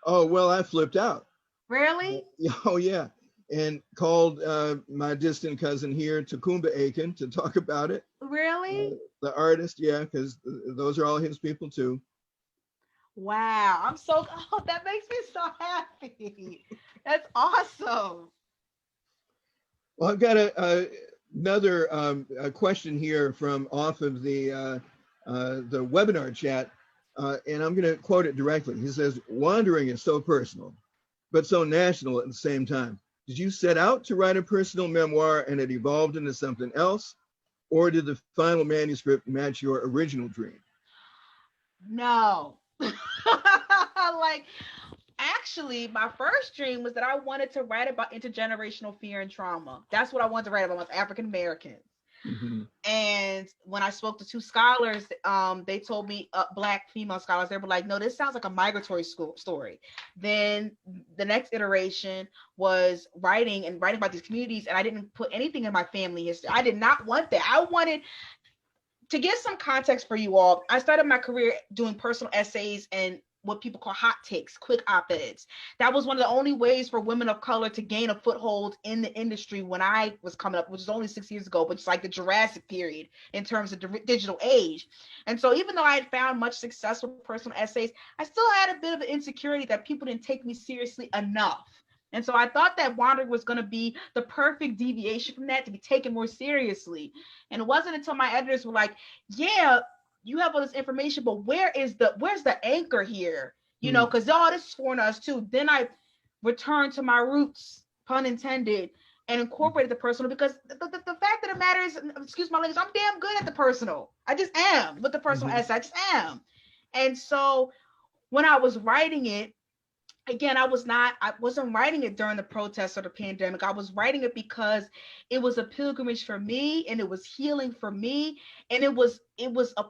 Oh, well, I flipped out. Really? Oh, yeah. And called my distant cousin here, Tacumba Aiken, to talk about it. Really? The artist, yeah, because those are all his people too. Wow, that makes me so happy. That's awesome. Well, I've got another question here from off of the webinar chat, and I'm going to quote it directly. He says, "Wandering is so personal, but so national at the same time. Did you set out to write a personal memoir and it evolved into something else, or did the final manuscript match your original dream?" No. Like, actually, my first dream was that I wanted to write about intergenerational fear and trauma. That's what I wanted to write about with African Americans. Mm-hmm. And when I spoke to two scholars, they told me, Black female scholars, they were like, no, this sounds like a migratory story. Then the next iteration was writing about these communities, and I didn't put anything in my family history. I did not want that. I wanted to give some context for you all. I started my career doing personal essays and what people call hot takes, quick op-eds. That was one of the only ways for women of color to gain a foothold in the industry when I was coming up, which is only 6 years ago, but it's like the Jurassic period in terms of the digital age. And so even though I had found much success with personal essays, I still had a bit of an insecurity that people didn't take me seriously enough. And so I thought that Wandering was going to be the perfect deviation from that, to be taken more seriously. And it wasn't until my editors were like, yeah, you have all this information, but where's the anchor here? You know, because all this is foreign to us too. Then I returned to my roots, pun intended, and incorporated the personal, because the fact of the matter is, excuse my language, I'm damn good at the personal. I just am with the personal essay. I just am. And so when I was writing it, again, I wasn't writing it during the protests or the pandemic. I was writing it because it was a pilgrimage for me, and it was healing for me. And it was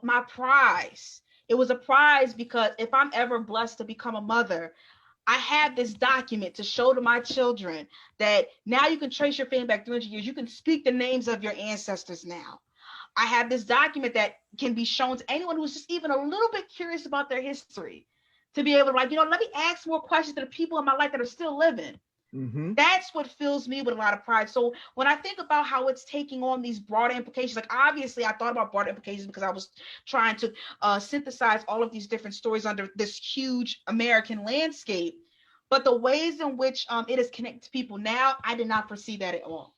my prize. It was a prize because if I'm ever blessed to become a mother, I have this document to show to my children that now you can trace your family back 300 years. You can speak the names of your ancestors now. I have this document that can be shown to anyone who's just even a little bit curious about their history, to be able to, like, let me ask more questions to the people in my life that are still living. Mm-hmm. That's what fills me with a lot of pride. So when I think about how it's taking on these broader implications, like, obviously I thought about broader implications because I was trying to synthesize all of these different stories under this huge American landscape. But the ways in which it is connected to people now, I did not foresee that at all.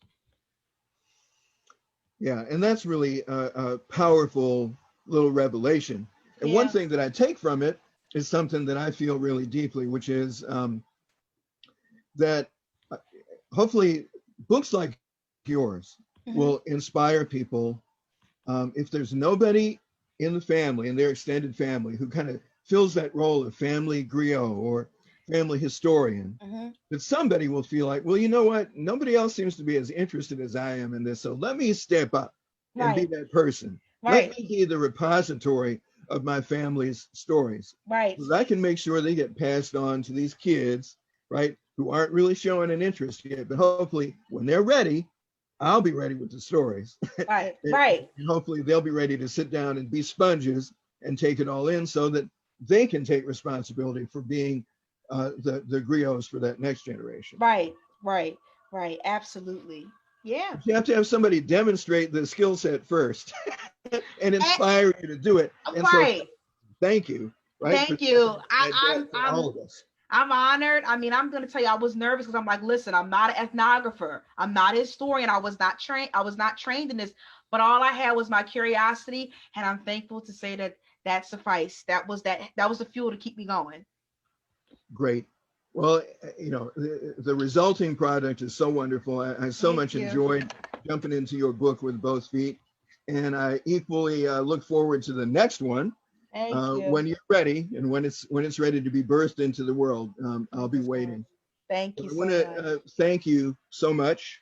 Yeah, and that's really a powerful little revelation. And one thing that I take from it is something that I feel really deeply, which is that hopefully books like yours will inspire people. If there's nobody in the family, in their extended family, who kind of fills that role of family griot or family historian, that somebody will feel like, well, you know what? Nobody else seems to be as interested as I am in this. So let me step up and be that person. Let me be the repository of my family's stories. Right. So I can make sure they get passed on to these kids, right, who aren't really showing an interest yet. But hopefully when they're ready, I'll be ready with the stories. Right. And hopefully they'll be ready to sit down and be sponges and take it all in so that they can take responsibility for being the griots for that next generation. Right. Absolutely. Yeah. You have to have somebody demonstrate the skill set first and inspire you to do it. And so, thank you. Right? Thank you. I'm all of us. I'm honored. I mean, I'm going to tell you, I was nervous because I'm like, listen, I'm not an ethnographer. I'm not a historian. I was not trained in this, but all I had was my curiosity. And I'm thankful to say that that sufficed. That was the fuel to keep me going. Great. Well, the resulting product is so wonderful. I so Thank much you. enjoyed jumping into your book with both feet. And I equally look forward to the next one. Thank you. When you're ready and when it's ready to be birthed into the world. I'll be waiting. Thank you I so want much. to thank you so much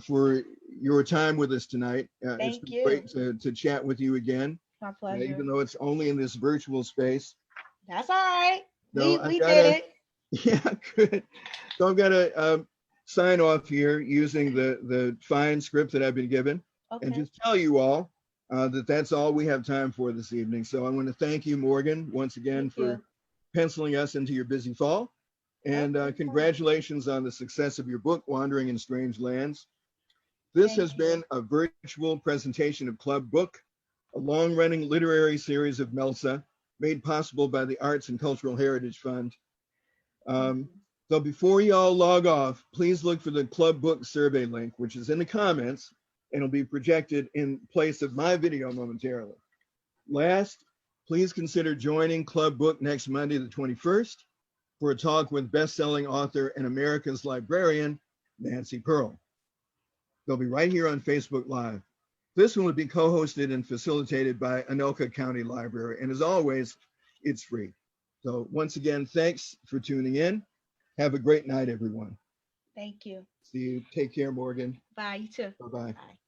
for your time with us tonight. It's Thank been you. great to chat with you again, My pleasure. even though it's only in this virtual space. That's all right. So We did it. Yeah, good. So I'm gonna sign off here using the fine script that I've been given, and Okay. just tell you all that that's all we have time for this evening. So I want to thank you, Morgan, once again Thank for you. penciling us into your busy fall, and congratulations on the success of your book, Wandering in Strange Lands. This has been a virtual presentation of Club Book, a long-running literary series of MELSA, made possible by the Arts and Cultural Heritage Fund. So before you all log off, please look for the Club Book survey link, which is in the comments, and it'll be projected in place of my video momentarily. Last, please consider joining Club Book next Monday, the 21st, for a talk with best-selling author and America's librarian, Nancy Pearl. They'll be right here on Facebook Live. This one will be co-hosted and facilitated by Anoka County Library. And as always, it's free. So once again, thanks for tuning in. Have a great night, everyone. Thank you. See you. Take care, Morgan. Bye. You too. Bye-bye. Bye.